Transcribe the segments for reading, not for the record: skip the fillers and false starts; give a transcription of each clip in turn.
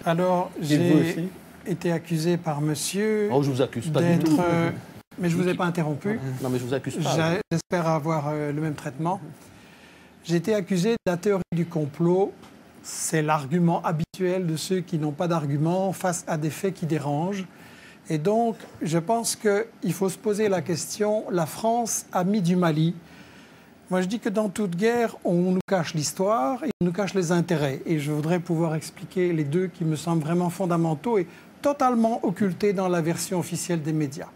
Alors, j'ai été accusé par monsieur... Oh, je vous accuse pas du tout. Mais je ne vous ai pas interrompu. Non, mais je vous accuse pas. J'espère avoir le même traitement. J'ai été accusé de la théorie du complot. C'est l'argument habituel de ceux qui n'ont pas d'argument face à des faits qui dérangent. Et donc, je pense qu'il faut se poser la question, la France, amie du Mali. Moi, je dis que dans toute guerre, on nous cache l'histoire et on nous cache les intérêts. Et je voudrais pouvoir expliquer les deux qui me semblent vraiment fondamentaux et totalement occultés dans la version officielle des médias.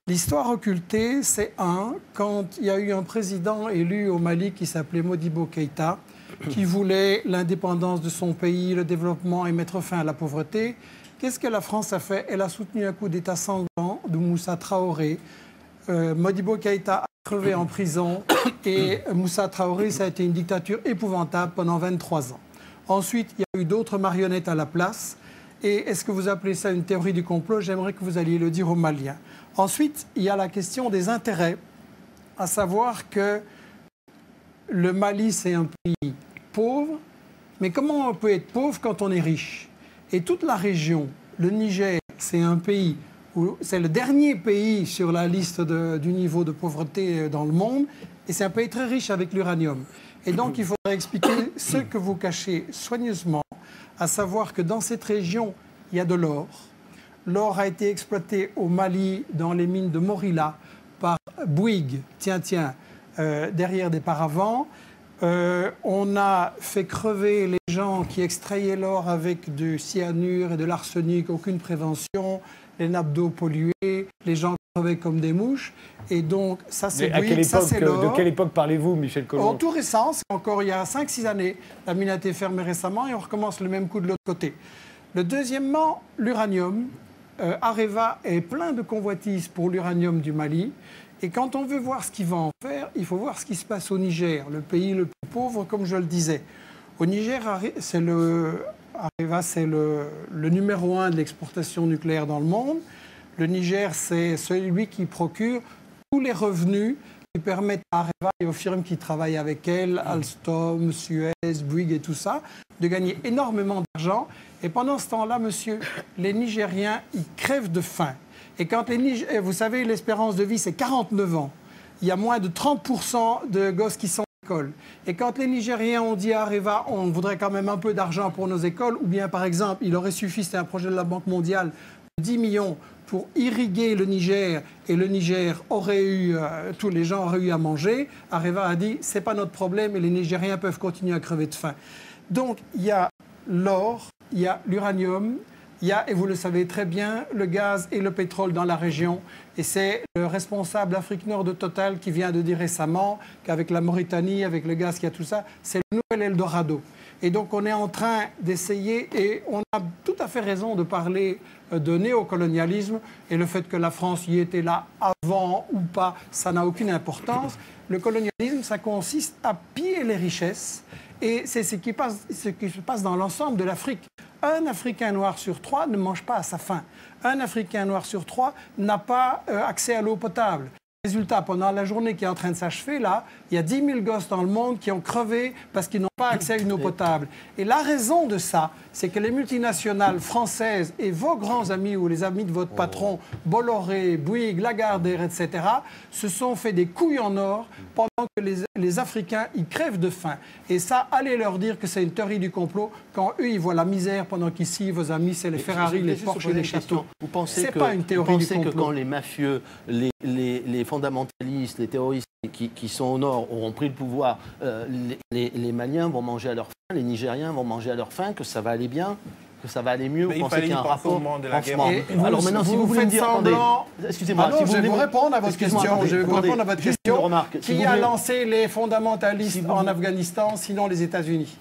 L'histoire occultée, c'est quand il y a eu un président élu au Mali qui s'appelait Modibo Keïta, qui voulait l'indépendance de son pays, le développement et mettre fin à la pauvreté. Qu'est-ce que la France a fait? Elle a soutenu un coup d'État sanglant de Moussa Traoré. Modibo Keïta a crevé en prison et Moussa Traoré, ça a été une dictature épouvantable pendant 23 ans. Ensuite, il y a eu d'autres marionnettes à la place. Et est-ce que vous appelez ça une théorie du complot? J'aimerais que vous alliez le dire aux Maliens. Ensuite, il y a la question des intérêts, à savoir que le Mali, c'est un pays pauvre, mais comment on peut être pauvre quand on est riche? Et toute la région, le Niger, c'est un pays où c'est le dernier pays sur la liste du niveau de pauvreté dans le monde, et c'est un pays très riche avec l'uranium. Et donc, il faudrait expliquer ce que vous cachez soigneusement, à savoir que dans cette région, il y a de l'or. L'or a été exploité au Mali, dans les mines de Morila, par Bouygues, derrière des paravents. On a fait crever les gens qui extrayaient l'or avec du cyanure et de l'arsenic, aucune prévention, les nappes d'eau polluées, les gens crevaient comme des mouches. Et donc, ça c'est Bouygues, ça c'est l'or. De quelle époque parlez-vous, Michel Collomb? Tout récent, c'est encore il y a 5-6 années. La mine a été fermée récemment et on recommence le même coup de l'autre côté. Deuxièmement, l'uranium. Areva est plein de convoitises pour l'uranium du Mali. Et quand on veut voir ce qu'il va en faire, il faut voir ce qui se passe au Niger, le pays le plus pauvre, comme je le disais. Au Niger, Areva, c'est le numéro 1 de l'exportation nucléaire dans le monde. Le Niger, c'est celui qui procure tous les revenus qui permettent à Areva et aux firmes qui travaillent avec elle, Alstom, Suez, Bouygues et tout ça, de gagner énormément d'argent. Et pendant ce temps-là, monsieur, les Nigériens, ils crèvent de faim. Et quand vous savez, l'espérance de vie, c'est 49 ans. Il y a moins de 30% de gosses qui sont à l'école. Et quand les Nigériens ont dit à Areva, on voudrait quand même un peu d'argent pour nos écoles, ou bien, par exemple, il aurait suffi, c'était un projet de la Banque mondiale, 10 millions pour irriguer le Niger, et le Niger aurait eu, tous les gens auraient eu à manger, Areva a dit, c'est pas notre problème, et les Nigériens peuvent continuer à crever de faim. Donc, il y a l'or, il y a l'uranium, il y a, et vous le savez très bien, le gaz et le pétrole dans la région. Et c'est le responsable d'Afrique Nord de Total qui vient de dire récemment qu'avec la Mauritanie, avec le gaz, qu'il y a tout ça, c'est le nouvel Eldorado. Et donc on est en train d'essayer, et on a tout à fait raison de parler de néocolonialisme, et le fait que la France y était là avant ou pas, ça n'a aucune importance. Le colonialisme, ça consiste à piller les richesses, et c'est ce qui se passe dans l'ensemble de l'Afrique. Un Africain noir sur 3 ne mange pas à sa faim. Un Africain noir sur 3 n'a pas accès à l'eau potable. Résultat, pendant la journée qui est en train de s'achever, là, il y a 10 000 gosses dans le monde qui ont crevé parce qu'ils n'ont pas accès à une eau potable. Et la raison de ça, c'est que les multinationales françaises et vos grands amis ou les amis de votre patron, Bolloré, Bouygues, Lagardère, etc., se sont fait des couilles en or pendant que les Africains, ils crèvent de faim. Et ça, allez leur dire que c'est une théorie du complot quand eux, ils voient la misère pendant qu'ici, vos amis, c'est les Ferrari, les Porsche et les châteaux. Vous pensez c'est pas une théorie du complot. Que quand les mafieux, les fondamentalistes, les terroristes qui sont au nord auront pris le pouvoir, les Maliens vont manger à leur faim, les Nigériens vont manger à leur faim, que ça va aller bien, que ça va aller mieux? Vous pensez qu'il y a un rapport de la guerre. Alors maintenant, si vous voulez me dire, attendez, excusez-moi, je vais vous répondre à votre question. Je vais vous répondre à votre question. Qui a lancé les fondamentalistes en Afghanistan, sinon les États-Unis?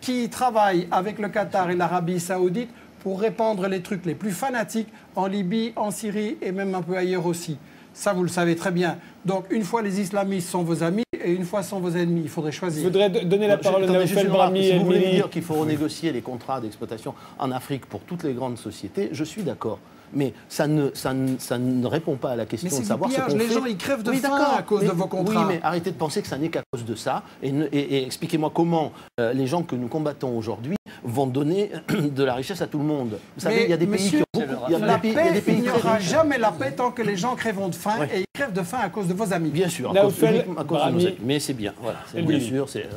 Qui travaille avec le Qatar et l'Arabie Saoudite pour répandre les trucs les plus fanatiques en Libye, en Syrie et même un peu ailleurs aussi? Ça, vous le savez très bien. Donc, une fois les islamistes sont vos amis et une fois sont vos ennemis. Il faudrait choisir. Je voudrais donner la parole à Naoufel Brahmi. Si vous voulez me dire qu'il faut renégocier les contrats d'exploitation en Afrique pour toutes les grandes sociétés, je suis d'accord. Mais ça ne répond pas à la question de savoir ce qu'on fait. Les gens, ils crèvent de faim à cause de vos contrats. Oui, mais arrêtez de penser que ça n'est qu'à cause de ça. Et expliquez-moi comment les gens que nous combattons aujourd'hui vont donner de la richesse à tout le monde. Vous savez, il y a des pays qui ont beaucoup... Il n'y aura jamais la paix tant que les gens crèveront de faim, et ils crèvent de faim à cause de vos amis. Bien sûr, à cause de nos amis. Mais c'est bien. Voilà, bien sûr, c'est...